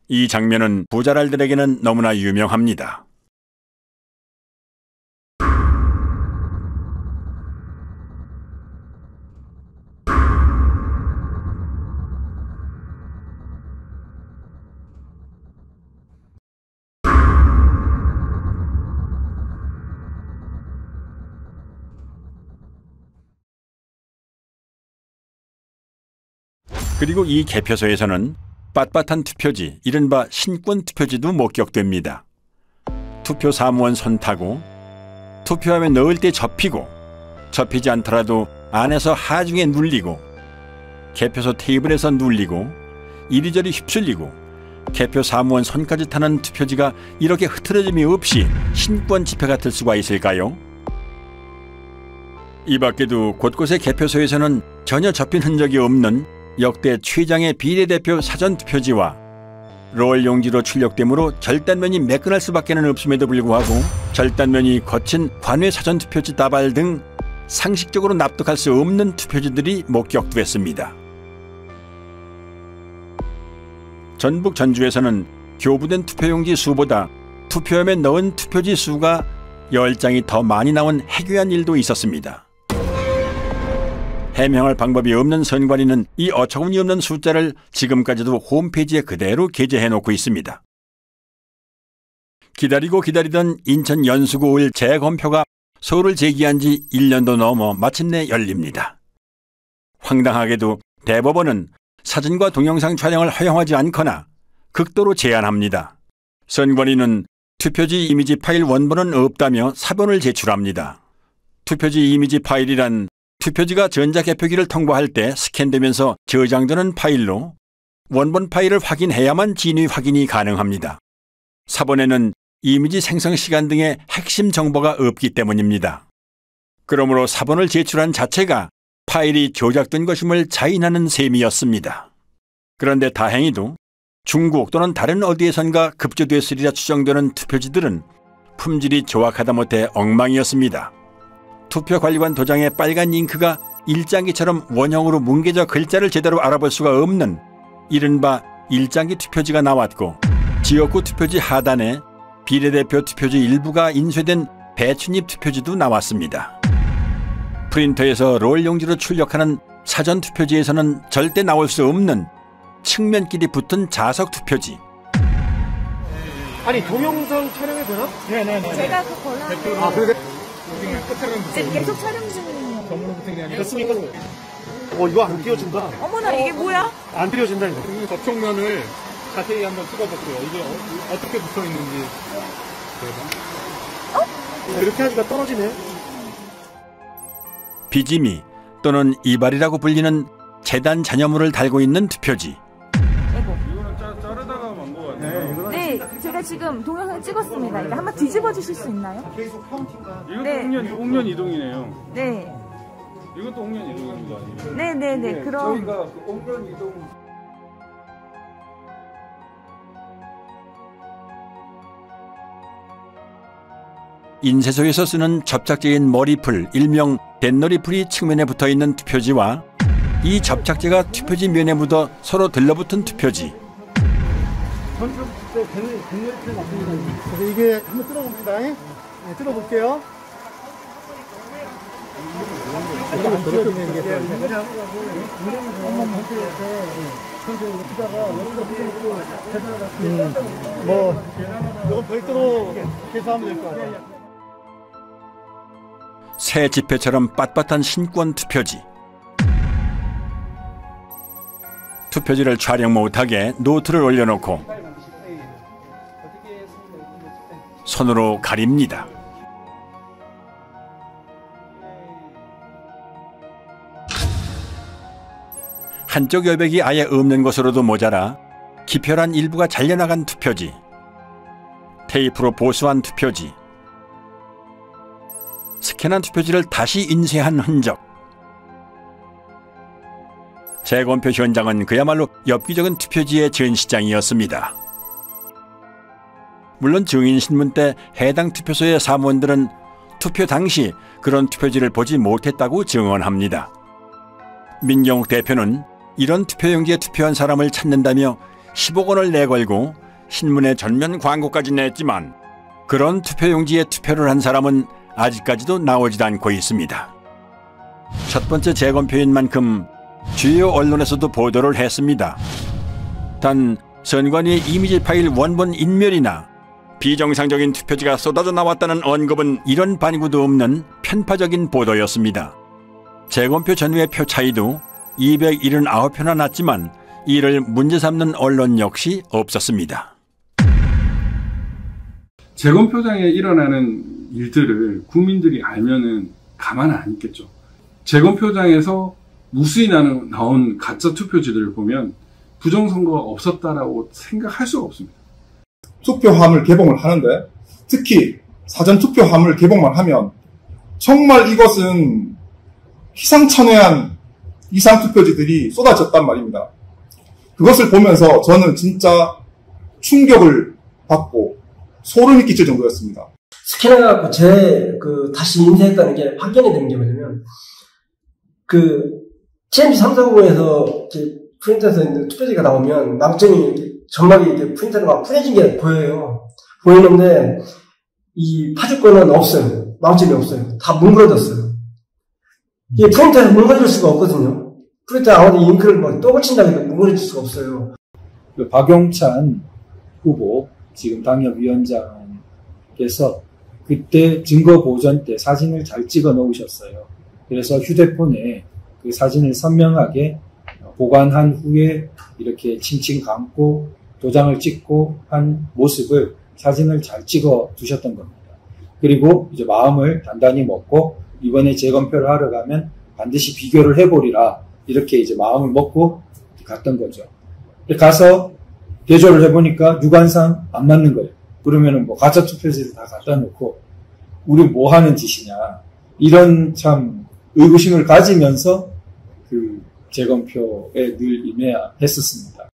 이 장면은 부자랄들에게는 너무나 유명합니다. 그리고 이 개표소에서는 빳빳한 투표지, 이른바 신권 투표지도 목격됩니다. 투표 사무원 손 타고 투표함에 넣을 때 접히고 접히지 않더라도 안에서 하중에 눌리고 개표소 테이블에서 눌리고 이리저리 휩쓸리고 개표 사무원 손까지 타는 투표지가 이렇게 흐트러짐이 없이 신권 지폐 같을 수가 있을까요? 이 밖에도 곳곳의 개표소에서는 전혀 접힌 흔적이 없는 역대 최장의 비례대표 사전투표지와 롤 용지로 출력되므로 절단면이 매끈할 수밖에는 없음에도 불구하고 절단면이 거친 관외 사전투표지 다발 등 상식적으로 납득할 수 없는 투표지들이 목격됐습니다. 전북 전주에서는 교부된 투표용지 수보다 투표함에 넣은 투표지 수가 10장이 더 많이 나온 해괴한 일도 있었습니다. 해명할 방법이 없는 선관위는 이 어처구니 없는 숫자를 지금까지도 홈페이지에 그대로 게재해놓고 있습니다. 기다리고 기다리던 인천 연수구을 재검표가 서울을 제기한 지 1년도 넘어 마침내 열립니다. 황당하게도 대법원은 사진과 동영상 촬영을 허용하지 않거나 극도로 제한합니다. 선관위는 투표지 이미지 파일 원본은 없다며 사본을 제출합니다. 투표지 이미지 파일이란 투표지가 전자개표기를 통과할 때 스캔되면서 저장되는 파일로 원본 파일을 확인해야만 진위 확인이 가능합니다. 사본에는 이미지 생성 시간 등의 핵심 정보가 없기 때문입니다. 그러므로 사본을 제출한 자체가 파일이 조작된 것임을 자인하는 셈이었습니다. 그런데 다행히도 중국 또는 다른 어디에선가 급조됐으리라 추정되는 투표지들은 품질이 조악하다 못해 엉망이었습니다. 투표관리관 도장에 빨간 잉크가 일장기처럼 원형으로 뭉개져 글자를 제대로 알아볼 수가 없는 이른바 일장기 투표지가 나왔고, 지역구 투표지 하단에 비례대표 투표지 일부가 인쇄된 배춧잎 투표지도 나왔습니다. 프린터에서 롤 용지로 출력하는 사전 투표지에서는 절대 나올 수 없는 측면끼리 붙은 자석 투표지. 아니 동영상 촬영해도 되나? 네네네. 제가 그 권한. 아 그래? 지금 계속 촬영 중이에요. 됐습니까? 이거 안 띄워진다. 어머나 이게 뭐야? 안 띄워진다 이거. 이 접촉면을 자세히 한번 찍어볼게요. 이게 어떻게 붙어 있는지. 이렇게 하니까 떨어지네. 비지미 또는 이발이라고 불리는 재단 잔여물을 달고 있는 투표지. 이거는 자르다가 만 거 같아요. 네, 제가 지금 동영상 찍었습니다. 이거 한번 뒤집어 주실 수 있나요? 계속 카운팅가. 이것도 네. 옥년 이동이네요. 네. 이것도 옥년 이동인 거 아니에요? 네네네. 그럼 저희가 그 옥년 이동. 인쇄소에서 쓰는 접착제인 머리풀, 일명 댄머리풀이 측면에 붙어있는 투표지와 이 접착제가 투표지 면에 묻어 서로 들러붙은 투표지. 그래서 이게 한번 뜯어봅니다. 네, 뜯어볼게요. 안 띄워지는 게 그냥 뭐 이건 별도로 계산하면 될 것 같아요. 새 지폐처럼 빳빳한 신권 투표지. 투표지를 촬영 못하게 노트를 올려놓고 손으로 가립니다. 한쪽 여백이 아예 없는 것으로도 모자라 기표란 일부가 잘려나간 투표지, 테이프로 보수한 투표지, 스캔한 투표지를 다시 인쇄한 흔적. 재검표 현장은 그야말로 엽기적인 투표지의 전시장이었습니다. 물론 증인신문 때 해당 투표소의 사무원들은 투표 당시 그런 투표지를 보지 못했다고 증언합니다. 민경욱 대표는 이런 투표용지에 투표한 사람을 찾는다며 10억 원을 내걸고 신문에 전면 광고까지 냈지만 그런 투표용지에 투표를 한 사람은 아직까지도 나오지도 않고 있습니다. 첫 번째 재검표인 만큼 주요 언론에서도 보도를 했습니다. 단 선관위의 이미지 파일 원본 인멸이나 비정상적인 투표지가 쏟아져 나왔다는 언급은 이런 반구도 없는 편파적인 보도였습니다. 재검표 전후의 표 차이도 279표나 났지만 이를 문제 삼는 언론 역시 없었습니다. 재검표장에 일어나는 일들을 국민들이 알면은 가만 안 있겠죠. 재검표장에서 무수히 나온 가짜 투표지들을 보면 부정선거가 없었다라고 생각할 수가 없습니다. 투표함을 개봉을 하는데 특히 사전투표함을 개봉만 하면 정말 이것은 희상천외한 이상투표지들이 쏟아졌단 말입니다. 그것을 보면서 저는 진짜 충격을 받고 소름이 끼칠 정도였습니다. 스캔해갖고 다시 인쇄했다는 게 확인이 된 게 뭐냐면, TMC 349에서 프린터에서 있는 투표지가 나오면 남점이 이렇게 점막이 이렇게 프린터로 막 풀어진 게 보여요. 보이는데, 이 파주권은 없어요. 남점이 없어요. 다 뭉그러졌어요. 이게 프린터에서 뭉그러질 수가 없거든요. 프린터 아무리 잉크를 막 또 붙인다고 해도 뭉그러질 수가 없어요. 박용찬 후보, 지금 당협위원장께서 그때 증거 보전 때 사진을 잘 찍어 놓으셨어요. 그래서 휴대폰에 그 사진을 선명하게 보관한 후에 이렇게 칭칭 감고 도장을 찍고 한 모습을 사진을 잘 찍어 두셨던 겁니다. 그리고 이제 마음을 단단히 먹고 이번에 재검표를 하러 가면 반드시 비교를 해보리라 이렇게 이제 마음을 먹고 갔던 거죠. 가서 대조를 해보니까 유관상 안 맞는 거예요. 그러면은 뭐 가짜 투표지를 다 갖다 놓고 우리 뭐 하는 짓이냐 이런 참 의구심을 가지면서 그 재검표에 늘 임해했었습니다.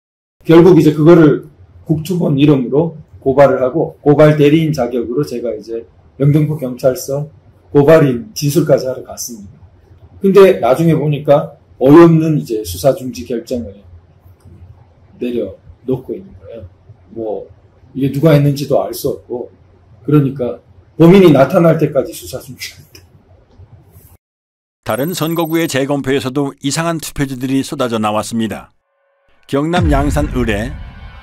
결국 이제 그거를 국투본 이름으로 고발을 하고 고발 대리인 자격으로 제가 이제 영등포 경찰서 고발인 진술까지 하러 갔습니다. 근데 나중에 보니까 어이없는 이제 수사 중지 결정을 내려놓고 있는 거예요. 뭐 이게 누가 했는지도 알 수 없고 그러니까 범인이 나타날 때까지 수사 중지한다. 다른 선거구의 재검표에서도 이상한 투표지들이 쏟아져 나왔습니다. 경남 양산 을에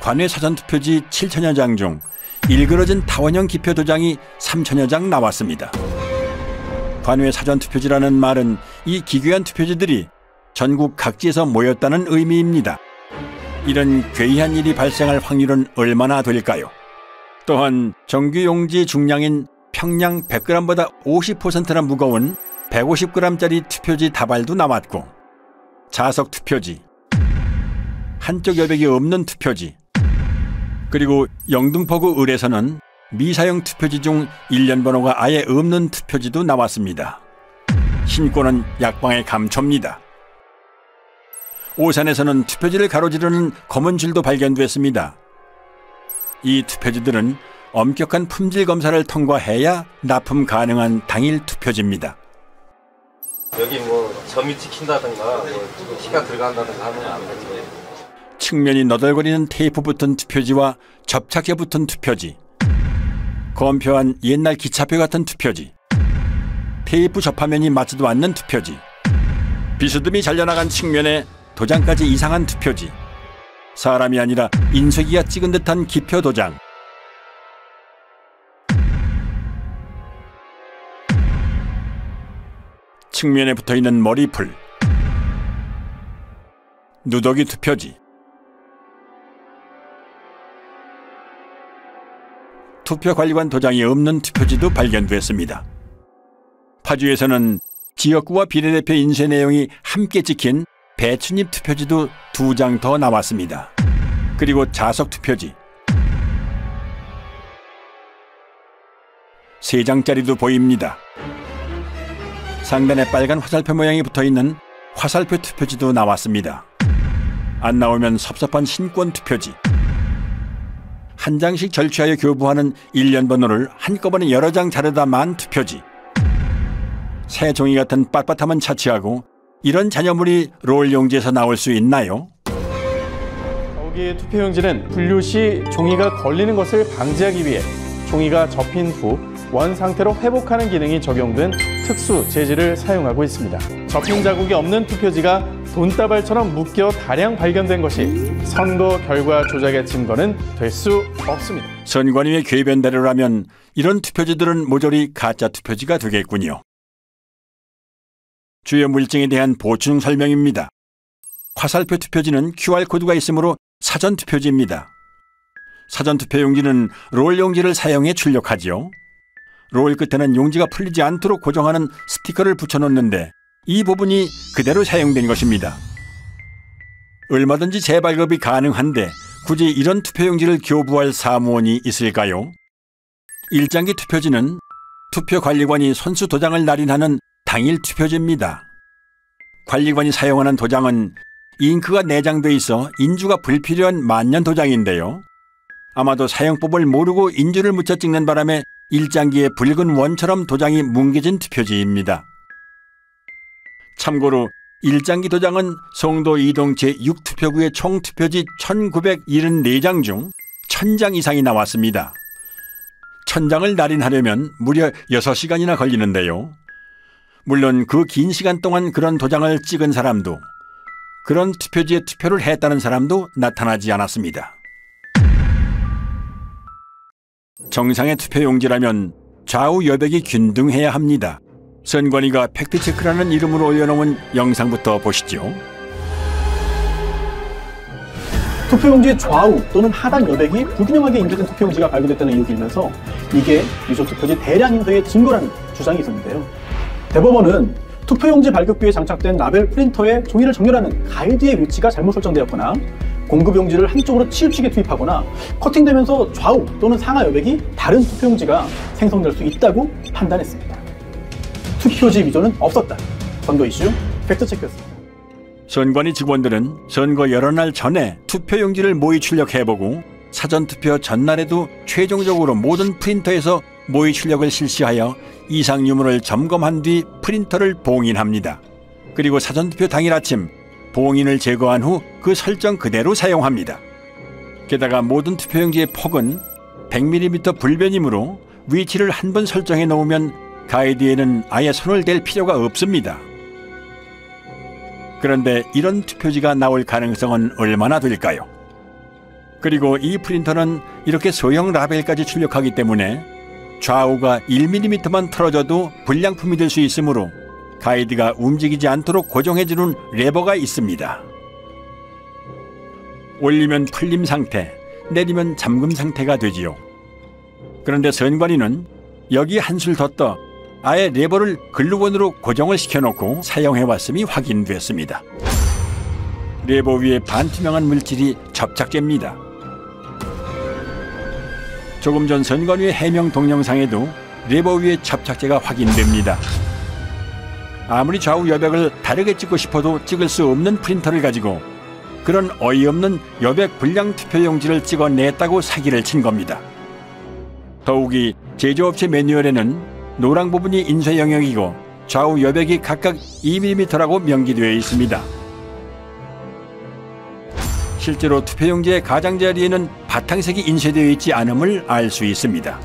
관외 사전투표지 7천여 장 중 일그러진 타원형 기표 도장이 3천여 장 나왔습니다. 관외 사전투표지라는 말은 이 기괴한 투표지들이 전국 각지에서 모였다는 의미입니다. 이런 괴이한 일이 발생할 확률은 얼마나 될까요? 또한 정규용지 중량인 평량 100g보다 50%나 무거운 150g짜리 투표지 다발도 나왔고 자석 투표지, 한쪽 여백이 없는 투표지, 그리고 영등포구 을에서는 미사용 투표지 중 일련 번호가 아예 없는 투표지도 나왔습니다. 신고는 약방의 감초입니다. 오산에서는 투표지를 가로지르는 검은 줄도 발견됐습니다. 이 투표지들은 엄격한 품질 검사를 통과해야 납품 가능한 당일 투표지입니다. 여기 뭐 점이 찍힌다든가 뭐 피가 들어간다든가 하면 안 되죠. 측면이 너덜거리는 테이프 붙은 투표지와 접착제 붙은 투표지, 검표한 옛날 기차표 같은 투표지, 테이프 접화면이 맞지도 않는 투표지, 비스듬히 잘려나간 측면에 도장까지 이상한 투표지, 사람이 아니라 인쇄기가 찍은 듯한 기표 도장, 측면에 붙어있는 머리풀, 누더기 투표지, 투표관리관 도장이 없는 투표지도 발견됐습니다. 파주에서는 지역구와 비례대표 인쇄 내용이 함께 찍힌 배춧잎 투표지도 2장 더 나왔습니다. 그리고 자석 투표지 3장짜리도 보입니다. 상단에 빨간 화살표 모양이 붙어있는 화살표 투표지도 나왔습니다. 안 나오면 섭섭한 신권 투표지, 한 장씩 절취하여 교부하는 일련 번호를 한꺼번에 여러 장 자르다 만 투표지, 새 종이 같은 빳빳함은 차치하고 이런 잔여물이 롤 용지에서 나올 수 있나요? 여기 투표용지는 분류 시 종이가 걸리는 것을 방지하기 위해 종이가 접힌 후 원 상태로 회복하는 기능이 적용된 특수 재질을 사용하고 있습니다. 접힌 자국이 없는 투표지가 돈다발처럼 묶여 다량 발견된 것이 선거 결과 조작의 증거는 될 수 없습니다. 선관위의 궤변대로라면 이런 투표지들은 모조리 가짜 투표지가 되겠군요. 주요 물증에 대한 보충 설명입니다. 화살표 투표지는 QR코드가 있으므로 사전투표지입니다. 사전투표용지는 롤 용지를 사용해 출력하지요. 롤 끝에는 용지가 풀리지 않도록 고정하는 스티커를 붙여놓는데 이 부분이 그대로 사용된 것입니다. 얼마든지 재발급이 가능한데 굳이 이런 투표용지를 교부할 사무원이 있을까요? 일장기 투표지는 투표관리관이 선수 도장을 날인하는 당일 투표지입니다. 관리관이 사용하는 도장은 잉크가 내장돼 있어 인주가 불필요한 만년 도장인데요. 아마도 사용법을 모르고 인주를 묻혀 찍는 바람에 일장기에 붉은 원처럼 도장이 뭉개진 투표지입니다. 참고로 일장기 도장은 송도 이동 제6투표구의 총 투표지 1974장 중 1000장 이상이 나왔습니다. 1000장을 날인하려면 무려 6시간이나 걸리는데요. 물론 그 긴 시간 동안 그런 도장을 찍은 사람도, 그런 투표지에 투표를 했다는 사람도 나타나지 않았습니다. 정상의 투표용지라면 좌우 여백이 균등해야 합니다. 선관위가 팩트체크라는 이름으로 올려놓은 영상부터 보시죠. 투표용지의 좌우 또는 하단 여백이 불균형하게 인쇄된 투표용지가 발견됐다는 의혹이 일면서 이게 유족투표지 대량 인쇄의 증거라는 주장이 있었는데요. 대법원은 투표용지 발급기에 장착된 라벨 프린터에 종이를 정렬하는 가이드의 위치가 잘못 설정되었거나 공급용지를 한쪽으로 치우치게 투입하거나 커팅되면서 좌우 또는 상하 여백이 다른 투표용지가 생성될 수 있다고 판단했습니다. 투표지 위조는 없었다. 선거 이슈 팩트체크였습니다. 선관위 직원들은 선거 여러 날 전에 투표용지를 모의 출력해보고 사전투표 전날에도 최종적으로 모든 프린터에서 모의 출력을 실시하여 이상 유무를 점검한 뒤 프린터를 봉인합니다. 그리고 사전투표 당일 아침 봉인을 제거한 후 그 설정 그대로 사용합니다. 게다가 모든 투표용지의 폭은 100mm 불변이므로 위치를 한 번 설정해 놓으면 가이드에는 아예 손을 댈 필요가 없습니다. 그런데 이런 투표지가 나올 가능성은 얼마나 될까요? 그리고 이 프린터는 이렇게 소형 라벨까지 출력하기 때문에 좌우가 1mm만 틀어져도 불량품이 될 수 있으므로 가이드가 움직이지 않도록 고정해주는 레버가 있습니다. 올리면 풀림 상태, 내리면 잠금 상태가 되지요. 그런데 선관위는 여기 한술 더 떠 아예 레버를 글루건으로 고정을 시켜놓고 사용해왔음이 확인됐습니다. 레버 위에 반투명한 물질이 접착제입니다. 조금 전 선관위의 해명 동영상에도 레버 위에 접착제가 확인됩니다. 아무리 좌우 여백을 다르게 찍고 싶어도 찍을 수 없는 프린터를 가지고 그런 어이없는 여백 불량 투표용지를 찍어냈다고 사기를 친 겁니다. 더욱이 제조업체 매뉴얼에는 노랑 부분이 인쇄 영역이고 좌우 여백이 각각 2mm라고 명기되어 있습니다. 실제로 투표용지의 가장자리에는 바탕색이 인쇄되어 있지 않음을 알 수 있습니다.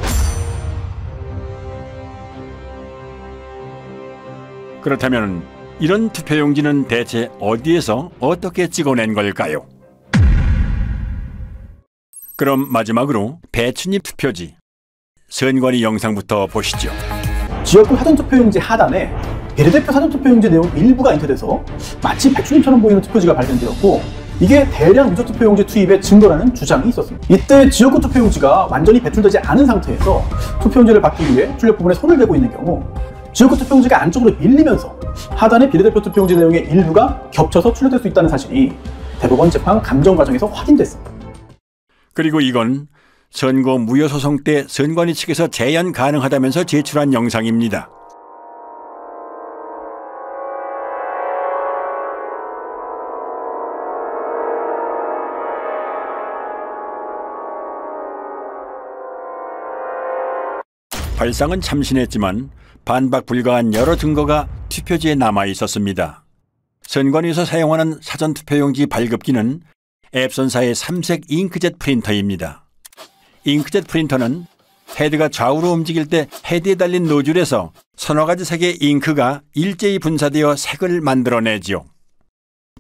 그렇다면 이런 투표용지는 대체 어디에서 어떻게 찍어낸 걸까요? 그럼 마지막으로 배춧잎 투표지, 선관위 영상부터 보시죠. 지역구 사전투표용지 하단에 비례대표 사전투표용지 내용 일부가 인쇄돼서 마치 배춧잎처럼 보이는 투표지가 발견되었고 이게 대량 유조투표용지 투입의 증거라는 주장이 있었습니다. 이때 지역구 투표용지가 완전히 배출되지 않은 상태에서 투표용지를 받기 위해 출력 부분에 손을 대고 있는 경우 지역구 투표용지가 안쪽으로 밀리면서 하단의 비례대표 투표용지 내용의 일부가 겹쳐서 출력될 수 있다는 사실이 대법원 재판 감정 과정에서 확인됐습니다. 그리고 이건 선거 무효소송 때 선관위 측에서 재연 가능하다면서 제출한 영상입니다. 발상은 참신했지만 반박 불가한 여러 증거가 투표지에 남아 있었습니다. 선관위에서 사용하는 사전투표용지 발급기는 앱손사의 3색 잉크젯 프린터입니다. 잉크젯 프린터는 헤드가 좌우로 움직일 때 헤드에 달린 노즐에서 서너 가지 색의 잉크가 일제히 분사되어 색을 만들어내지요.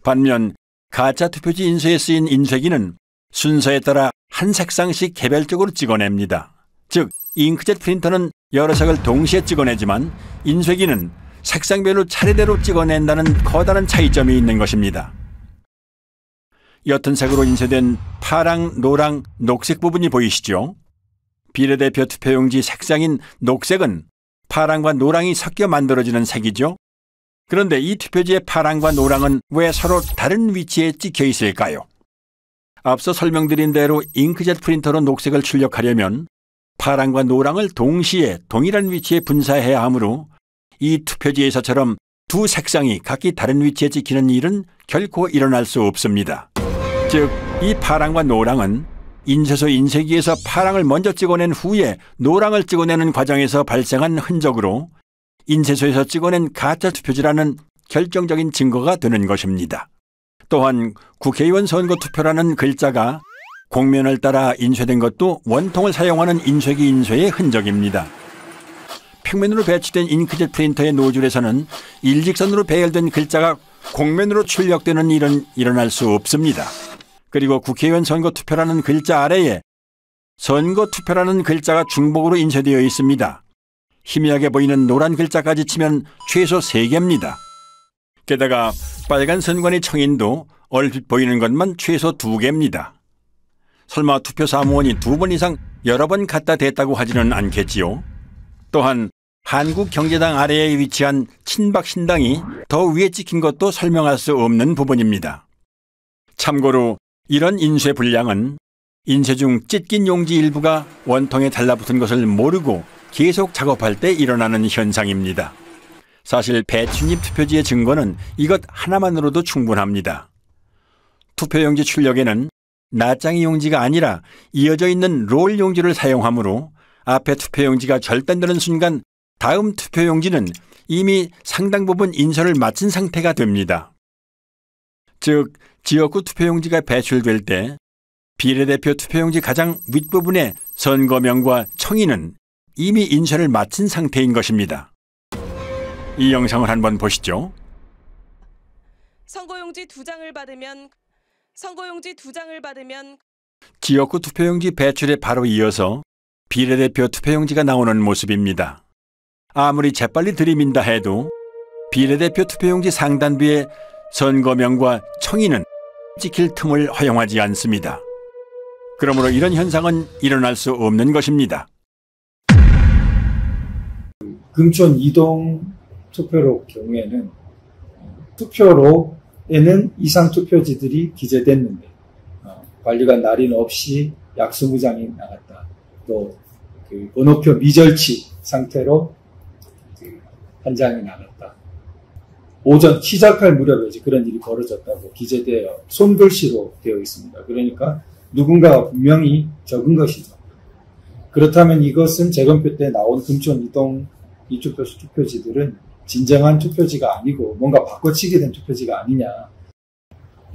반면 가짜 투표지 인쇄에 쓰인 인쇄기는 순서에 따라 한 색상씩 개별적으로 찍어냅니다. 즉, 잉크젯 프린터는 여러 색을 동시에 찍어내지만 인쇄기는 색상별로 차례대로 찍어낸다는 커다란 차이점이 있는 것입니다. 옅은 색으로 인쇄된 파랑, 노랑, 녹색 부분이 보이시죠? 비례대표 투표용지 색상인 녹색은 파랑과 노랑이 섞여 만들어지는 색이죠. 그런데 이 투표지의 파랑과 노랑은 왜 서로 다른 위치에 찍혀 있을까요? 앞서 설명드린 대로 잉크젯 프린터로 녹색을 출력하려면 파랑과 노랑을 동시에 동일한 위치에 분사해야 하므로 이 투표지에서처럼 두 색상이 각기 다른 위치에 찍히는 일은 결코 일어날 수 없습니다. 즉, 이 파랑과 노랑은 인쇄소 인쇄기에서 파랑을 먼저 찍어낸 후에 노랑을 찍어내는 과정에서 발생한 흔적으로 인쇄소에서 찍어낸 가짜 투표지라는 결정적인 증거가 되는 것입니다. 또한 국회의원 선거 투표라는 글자가 곡면을 따라 인쇄된 것도 원통을 사용하는 인쇄기 인쇄의 흔적입니다. 평면으로 배치된 잉크젯 프린터의 노즐에서는 일직선으로 배열된 글자가 곡면으로 출력되는 일은 일어날 수 없습니다. 그리고 국회의원 선거 투표라는 글자 아래에 선거 투표라는 글자가 중복으로 인쇄되어 있습니다. 희미하게 보이는 노란 글자까지 치면 최소 3개입니다. 게다가 빨간 선관위 청인도 얼핏 보이는 것만 최소 2개입니다. 설마 투표 사무원이 2번 이상 여러 번 갖다 댔다고 하지는 않겠지요. 또한 한국경제당 아래에 위치한 친박신당이 더 위에 찍힌 것도 설명할 수 없는 부분입니다. 참고로 이런 인쇄 불량은 인쇄 중 찢긴 용지 일부가 원통에 달라붙은 것을 모르고 계속 작업할 때 일어나는 현상입니다. 사실 배춧잎 투표지의 증거는 이것 하나만으로도 충분합니다. 투표용지 출력에는 낱장이 용지가 아니라 이어져 있는 롤 용지를 사용하므로 앞에 투표용지가 절단되는 순간 다음 투표용지는 이미 상당 부분 인쇄를 마친 상태가 됩니다. 즉, 지역구 투표용지가 배출될 때 비례대표 투표용지 가장 윗부분의 선거명과 청인은 이미 인쇄를 마친 상태인 것입니다. 이 영상을 한번 보시죠. 선거용지 2장을 받으면 지역구 투표용지 배출에 바로 이어서 비례대표 투표용지가 나오는 모습입니다. 아무리 재빨리 들이민다 해도 비례대표 투표용지 상단부에 선거명과 청인은 찍힐 틈을 허용하지 않습니다. 그러므로 이런 현상은 일어날 수 없는 것입니다. 금촌 이동 투표로 경우에는 투표로에는 이상 투표지들이 기재됐는데 관리관 날인 없이 약수무장이 나갔다. 또 그 번호표 미절치 상태로 한 장이 나갔다. 오전 시작할 무렵에 이제 그런 일이 벌어졌다고 기재되어 손글씨로 되어 있습니다. 그러니까 누군가가 분명히 적은 것이죠. 그렇다면 이것은 재검표 때 나온 금촌 이동 이투표소 투표지들은 진정한 투표지가 아니고 뭔가 바꿔치기 된 투표지가 아니냐.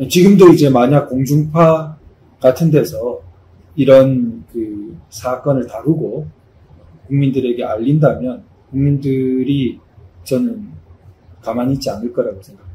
지금도 이제 만약 공중파 같은 데서 이런 그 사건을 다루고 국민들에게 알린다면 국민들이 저는 가만히 있지 않을 거라고 생각합니다.